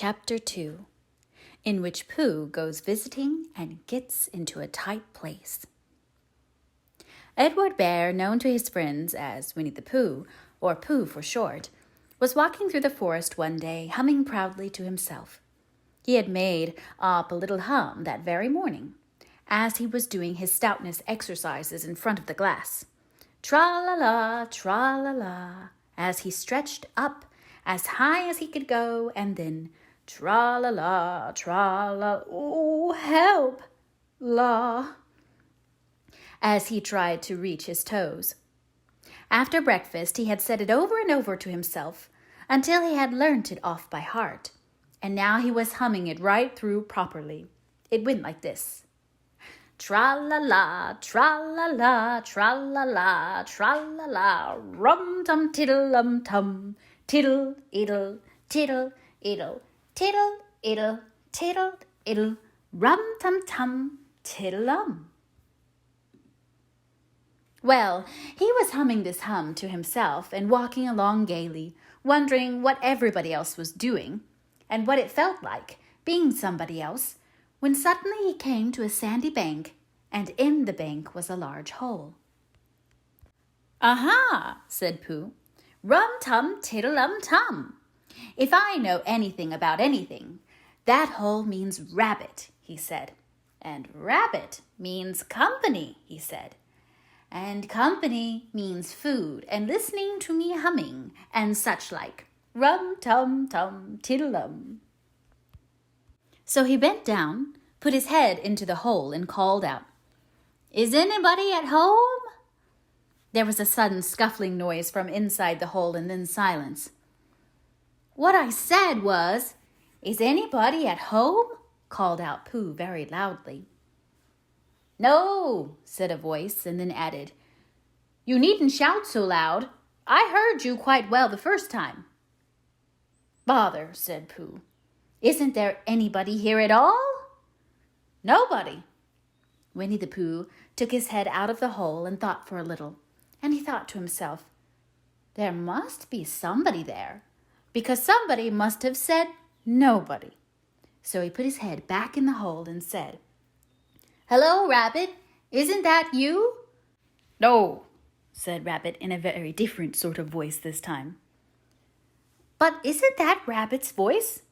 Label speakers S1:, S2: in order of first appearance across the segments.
S1: Chapter 2, in which Pooh goes visiting and gets into a tight place. Edward Bear, known to his friends as Winnie the Pooh, or Pooh for short, was walking through the forest one day, humming proudly to himself. He had made up a little hum that very morning, as he was doing his stoutness exercises in front of the glass. Tra-la-la, tra-la-la, as he stretched up as high as he could go, and then tra-la-la, tra-la, oh, help, la, as he tried to reach his toes. After breakfast, he had said it over and over to himself until he had learnt it off by heart, and now he was humming it right through properly. It went like this. Tra-la-la, tra-la-la, tra-la-la, tra-la-la, rum-tum tiddle-um-tum, tiddle-iddle, tiddle-iddle, tiddle-iddle, tiddle-iddle, rum-tum-tum, tiddle-um. Well, he was humming this hum to himself and walking along gaily, wondering what everybody else was doing and what it felt like, being somebody else, when suddenly he came to a sandy bank, and in the bank was a large hole. "Aha!" said Pooh. "Rum-tum, tiddle-um-tum. If I know anything about anything, that hole means rabbit," he said. "And rabbit means company," he said. "And company means food and listening to me humming and such like. Rum-tum-tum, tiddle-um." So he bent down, put his head into the hole, and called out, "Is anybody at home?" There was a sudden scuffling noise from inside the hole, and then silence. "What I said was, 'Is anybody at home?'" called out Pooh very loudly. "No," said a voice, and then added, "You needn't shout so loud. I heard you quite well the first time." "Bother," said Pooh. "Isn't there anybody here at all?" "Nobody." Winnie the Pooh took his head out of the hole and thought for a little, and he thought to himself, "There must be somebody there, because somebody must have said nobody." So he put his head back in the hole and said, "Hello, Rabbit, isn't that you?" "No," said Rabbit in a very different sort of voice this time. "But isn't that Rabbit's voice?"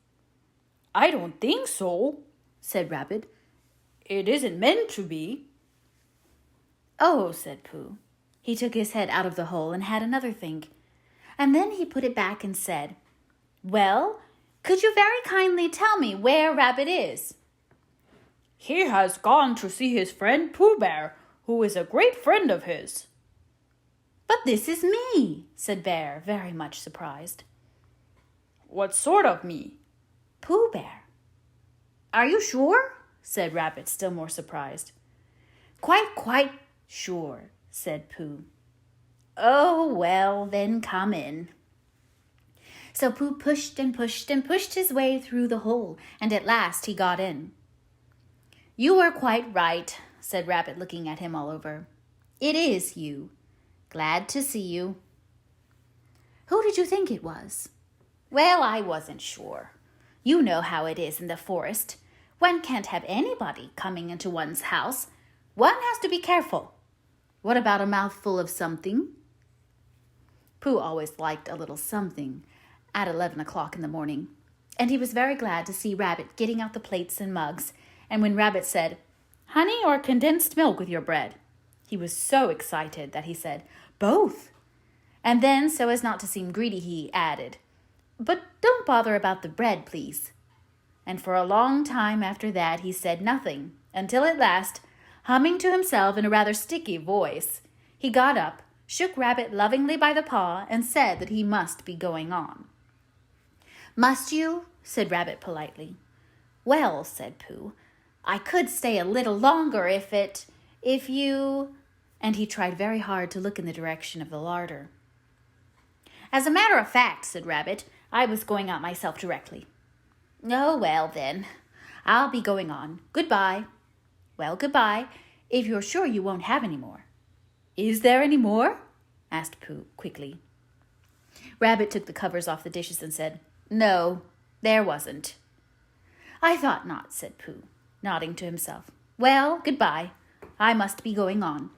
S1: "I don't think so," said Rabbit. "It isn't meant to be." "Oh," said Pooh. He took his head out of the hole and had another think, and then he put it back and said, "Well, could you very kindly tell me where Rabbit is?" "He has gone to see his friend Pooh Bear, who is a great friend of his." "But this is me," said Bear, very much surprised. "What sort of me?" "Pooh Bear." "Are you sure?" said Rabbit, still more surprised. Quite sure," said Pooh. "Oh, well, then come in." So Pooh pushed and pushed and pushed his way through the hole, and at last he got in. "You were quite right," said Rabbit, looking at him all over. "It is you. Glad to see you." "Who did you think it was?" "Well, I wasn't sure. You know how it is in the forest. One can't have anybody coming into one's house. One has to be careful. What about a mouthful of something?" Pooh always liked a little something at 11 o'clock in the morning, and he was very glad to see Rabbit getting out the plates and mugs, and when Rabbit said, "Honey or condensed milk with your bread?" he was so excited that he said, "Both." And then, so as not to seem greedy, he added, "But don't bother about the bread, please." And for a long time after that he said nothing, until at last, humming to himself in a rather sticky voice, he got up, shook Rabbit lovingly by the paw, and said that he must be going on. "Must you?" said Rabbit politely. "Well," said Pooh, "I could stay a little longer if you—" and he tried very hard to look in the direction of the larder. "As a matter of fact," said Rabbit, "I was going out myself directly." "Oh, well, then, I'll be going on. Goodbye." "Well, goodbye, if you're sure you won't have any more." "Is there any more?" asked Pooh quickly. Rabbit took the covers off the dishes and said, "No, There wasn't. I thought not, said Pooh, nodding to himself. Well, goodbye. I must be going on.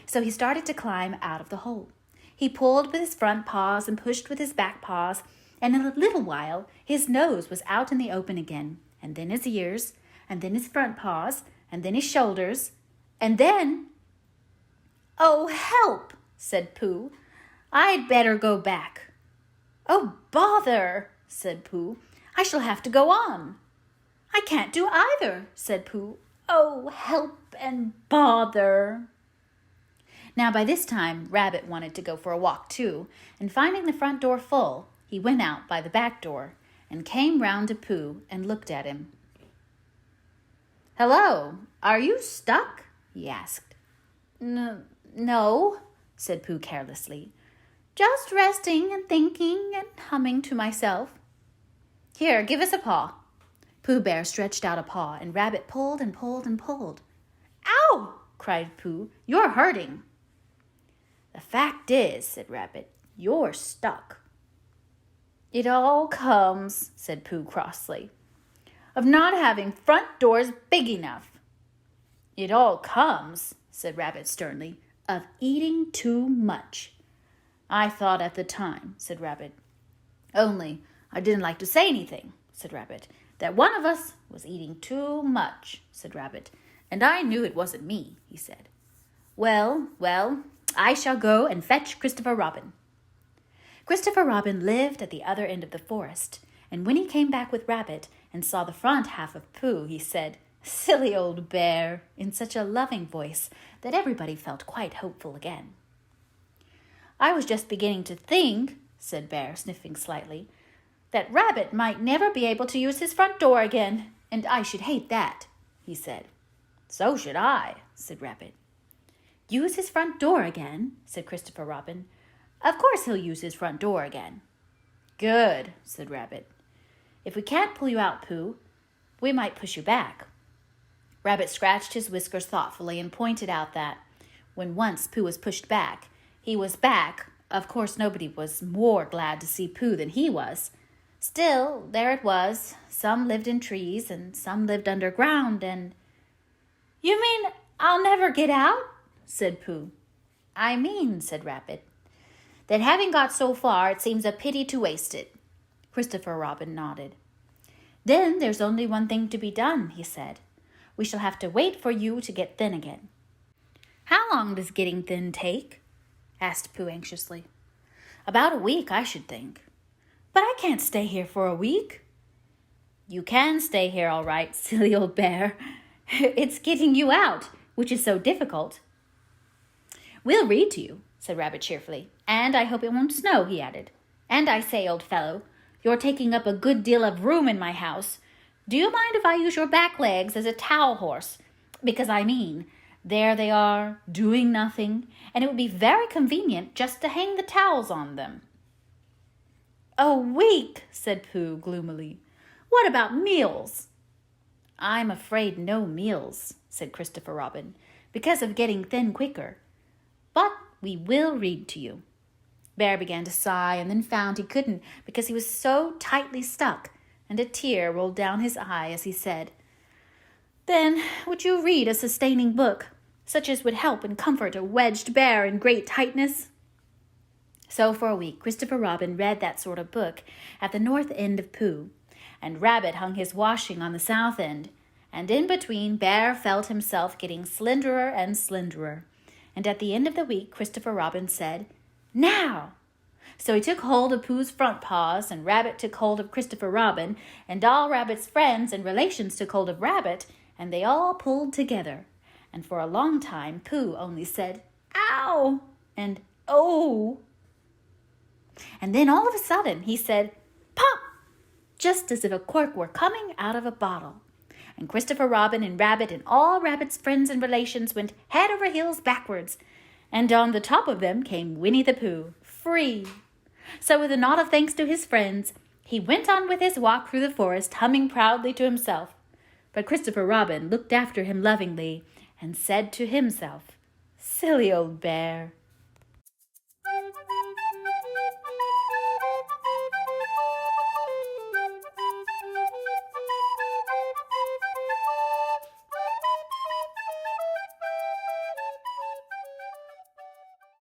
S1: So he started to climb out of the hole. He pulled with his front paws and pushed with his back paws, and in a little while his nose was out in the open again, and then his ears, and then his front paws, and then his shoulders, and then... "Oh, help!" said Pooh. "I'd better go back." "Oh, bother!" said Pooh. "I shall have to go on." "I can't do either," said Pooh. "Oh, help and bother!" Now by this time, Rabbit wanted to go for a walk too, and finding the front door full, he went out by the back door and came round to Pooh and looked at him. "Hello, are you stuck?" he asked. No, said Pooh carelessly. "Just resting and thinking and humming to myself." "Here, give us a paw." Pooh Bear stretched out a paw, and Rabbit pulled and pulled and pulled. "Ow!" cried Pooh. "You're hurting." "The fact is," said Rabbit, "you're stuck." "It all comes," said Pooh crossly, "of not having front doors big enough." "It all comes," said Rabbit sternly, "of eating too much." "I thought at the time," said Rabbit. "Only I didn't like to say anything," said Rabbit. "That one of us was eating too much," said Rabbit. "And I knew it wasn't me," he said. Well, I shall go and fetch Christopher Robin." Christopher Robin lived at the other end of the forest, and when he came back with Rabbit and saw the front half of Pooh, he said, "Silly old bear," in such a loving voice that everybody felt quite hopeful again. "I was just beginning to think," said Bear, sniffing slightly, "that Rabbit might never be able to use his front door again, and I should hate that," he said. "So should I," said Rabbit. "Use his front door again?" said Christopher Robin. "Of course he'll use his front door again." "Good," said Rabbit. "If we can't pull you out, Pooh, we might push you back." Rabbit scratched his whiskers thoughtfully and pointed out that, when once Pooh was pushed back, he was back. Of course, nobody was more glad to see Pooh than he was. Still, there it was. Some lived in trees and some lived underground, and... "You mean I'll never get out?" said Pooh. "I mean," said Rabbit, "that having got so far, it seems a pity to waste it." Christopher Robin nodded. "Then there's only one thing to be done," he said. "We shall have to wait for you to get thin again." "How long does getting thin take?" asked Pooh anxiously. "About a week, I should think." "But I can't stay here for a week." "You can stay here all right, silly old bear. It's getting you out, which is so difficult." "We'll read to you," said Rabbit cheerfully. "And I hope it won't snow," he added. "And I say, old fellow, you're taking up a good deal of room in my house. Do you mind if I use your back legs as a towel horse? Because I mean, there they are, doing nothing, and it would be very convenient just to hang the towels on them." "A week," said Pooh gloomily. "What about meals?" "I'm afraid no meals," said Christopher Robin, "because of getting thin quicker. But we will read to you." Bear began to sigh and then found he couldn't because he was so tightly stuck, and a tear rolled down his eye as he said, "Then would you read a sustaining book, such as would help and comfort a wedged bear in great tightness?" So for a week Christopher Robin read that sort of book at the north end of Pooh, and Rabbit hung his washing on the south end, and in between Bear felt himself getting slenderer and slenderer. And at the end of the week, Christopher Robin said, "Now!" So he took hold of Pooh's front paws, and Rabbit took hold of Christopher Robin, and all Rabbit's friends and relations took hold of Rabbit, and they all pulled together. And for a long time, Pooh only said, "Ow!" and "Oh!" And then all of a sudden, he said, "Pop!" just as if a cork were coming out of a bottle. And Christopher Robin and Rabbit and all Rabbit's friends and relations went head over heels backwards, and on the top of them came Winnie the Pooh, free. So with a nod of thanks to his friends, he went on with his walk through the forest, humming proudly to himself. But Christopher Robin looked after him lovingly and said to himself, "Silly old bear."